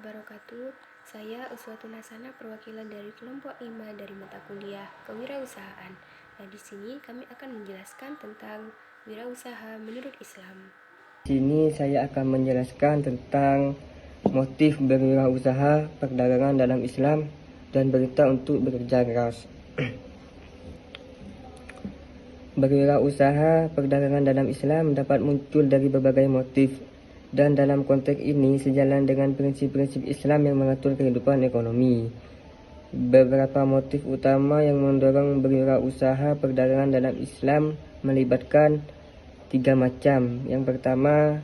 wabarakatuh. Saya Uswatun Hasanah, perwakilan dari kelompok 5 dari mata kuliah Kewirausahaan. Nah, di sini kami akan menjelaskan tentang wirausaha menurut Islam. Di sini saya akan menjelaskan tentang motif berwirausaha perdagangan dalam Islam dan perintah untuk bekerja keras. Berwirausaha perdagangan dalam Islam dapat muncul dari berbagai motif, dan dalam konteks ini sejalan dengan prinsip-prinsip Islam yang mengatur kehidupan ekonomi. Beberapa motif utama yang mendorong berwirausaha perdagangan dalam Islam melibatkan tiga macam. Yang pertama,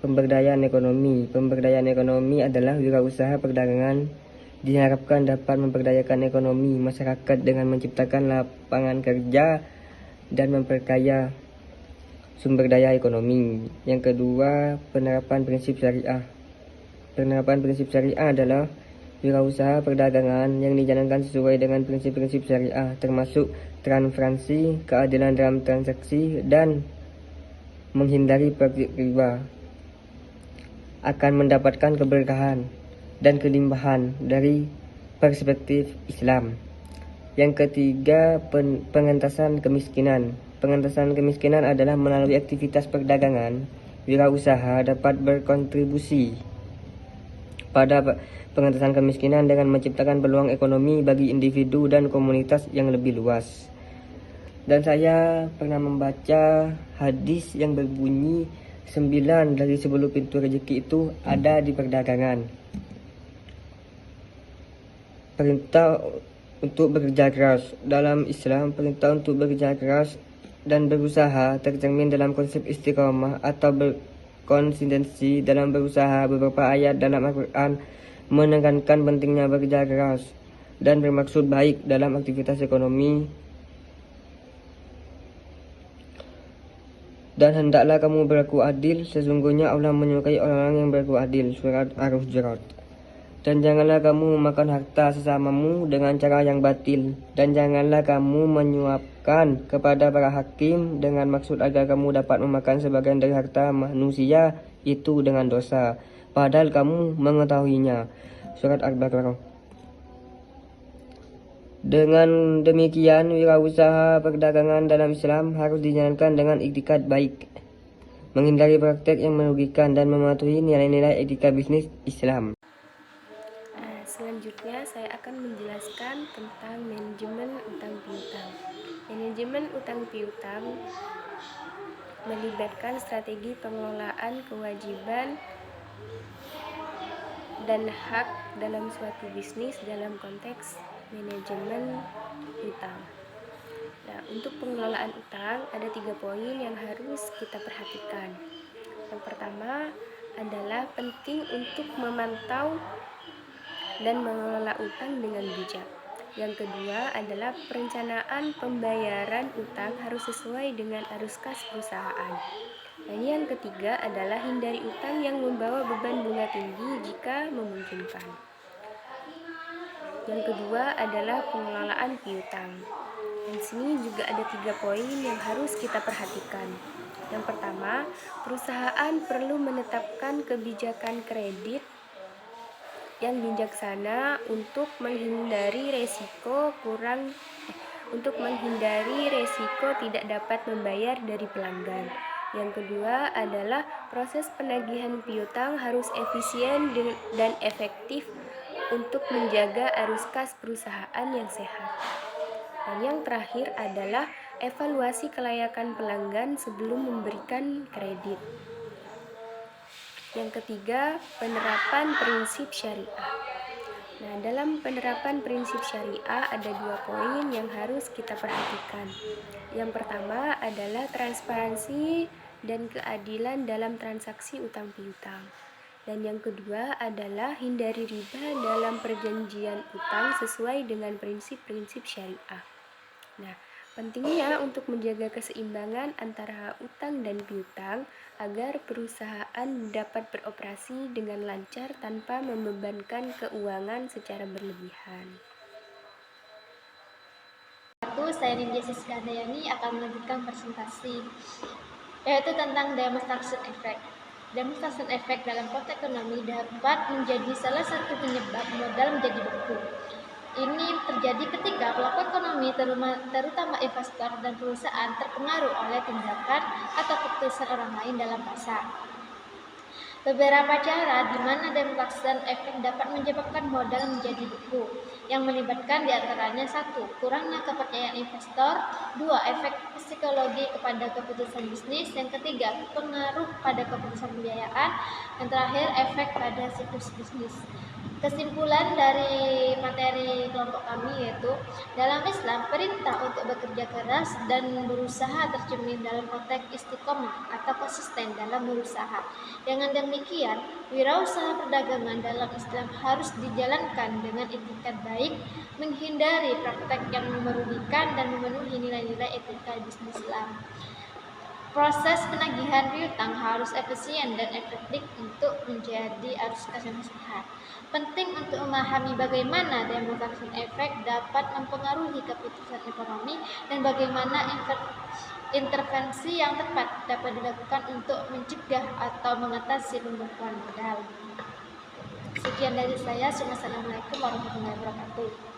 pemberdayaan ekonomi. Pemberdayaan ekonomi adalah wirausaha perdagangan diharapkan dapat memberdayakan ekonomi masyarakat dengan menciptakan lapangan kerja dan memperkaya sumber daya ekonomi. Yang kedua, penerapan prinsip syariah. Penerapan prinsip syariah adalah wirausaha perdagangan yang dijalankan sesuai dengan prinsip-prinsip syariah, termasuk transparansi, keadilan dalam transaksi, dan menghindari praktik riba, akan mendapatkan keberkahan dan kelimpahan dari perspektif Islam. Yang ketiga, pengentasan kemiskinan. Pengentasan kemiskinan adalah melalui aktivitas perdagangan, wirausaha dapat berkontribusi pada pengentasan kemiskinan dengan menciptakan peluang ekonomi bagi individu dan komunitas yang lebih luas. Dan saya pernah membaca hadis yang berbunyi 9 dari 10 pintu rezeki itu ada di perdagangan. Perintah untuk bekerja keras. Dalam Islam, perintah untuk bekerja keras dan berusaha tercermin dalam konsep istiqomah atau berkonsistensi dalam berusaha. Beberapa ayat dalam Al-Quran menekankan pentingnya bekerja keras dan bermaksud baik dalam aktivitas ekonomi. Dan hendaklah kamu berlaku adil, sesungguhnya Allah menyukai orang-orang yang berlaku adil. Surat Ar-Hujurat. Dan janganlah kamu memakan harta sesamamu dengan cara yang batil. Dan janganlah kamu menyuapkan kepada para hakim dengan maksud agar kamu dapat memakan sebagian dari harta manusia itu dengan dosa, padahal kamu mengetahuinya. Surat Al-Baqarah. Dengan demikian, wirausaha perdagangan dalam Islam harus dijalankan dengan iktikad baik, menghindari praktek yang merugikan, dan mematuhi nilai-nilai etika bisnis Islam. Selanjutnya saya akan menjelaskan tentang manajemen utang piutang. Manajemen utang piutang melibatkan strategi pengelolaan kewajiban dan hak dalam suatu bisnis dalam konteks manajemen utang. Nah, untuk pengelolaan utang ada 3 poin yang harus kita perhatikan. Yang pertama adalah penting untuk memantau dan mengelola utang dengan bijak. Yang kedua adalah perencanaan pembayaran utang harus sesuai dengan arus kas perusahaan. Dan yang ketiga adalah hindari utang yang membawa beban bunga tinggi jika memungkinkan. Yang kedua adalah pengelolaan piutang. Di sini juga ada 3 poin yang harus kita perhatikan. Yang pertama, perusahaan perlu menetapkan kebijakan kredit yang bijaksana untuk menghindari resiko tidak dapat membayar dari pelanggan. Yang kedua adalah proses penagihan piutang harus efisien dan efektif untuk menjaga arus kas perusahaan yang sehat. Dan yang terakhir adalah evaluasi kelayakan pelanggan sebelum memberikan kredit. Yang ketiga, penerapan prinsip syariah. Nah, dalam penerapan prinsip syariah ada 2 poin yang harus kita perhatikan. Yang pertama adalah transparansi dan keadilan dalam transaksi utang piutang. Dan yang kedua adalah hindari riba dalam perjanjian utang sesuai dengan prinsip-prinsip syariah. Nah, pentingnya untuk menjaga keseimbangan antara utang dan piutang agar perusahaan dapat beroperasi dengan lancar tanpa membebankan keuangan secara berlebihan. Saya Nindya Siskandayani akan melanjutkan presentasi, yaitu tentang Diamond Structure Effect. Demonstrasi efek dalam konteks ekonomi dapat menjadi salah satu penyebab modal menjadi beku. Ini terjadi ketika pelaku ekonomi, terutama investor dan perusahaan, terpengaruh oleh tindakan atau keputusan orang lain dalam pasar. Beberapa cara di mana demonstrasi efek dapat menyebabkan modal menjadi beku, yang melibatkan diantaranya: 1. Kurangnya kepercayaan investor. 2. Efek psikologi kepada keputusan bisnis. Yang ketiga, pengaruh pada keputusan pembiayaan. Yang terakhir, efek pada siklus bisnis. Kesimpulan dari materi kelompok kami yaitu, dalam Islam, perintah untuk bekerja keras dan berusaha tercermin dalam konteks istiqomah atau konsisten dalam berusaha. Dengan demikian, wirausaha perdagangan dalam Islam harus dijalankan dengan etikat baik, menghindari praktek yang merugikan dan memenuhi nilai-nilai etika bisnis Islam. Proses penagihan piutang harus efisien dan efektif untuk menjadi arus kas yang sehat. Penting untuk memahami bagaimana demonstrasi efek dapat mempengaruhi keputusan ekonomi dan bagaimana intervensi yang tepat dapat dilakukan untuk mencegah atau mengatasi pembekuan modal. Sekian dari saya. Assalamualaikum warahmatullahi wabarakatuh.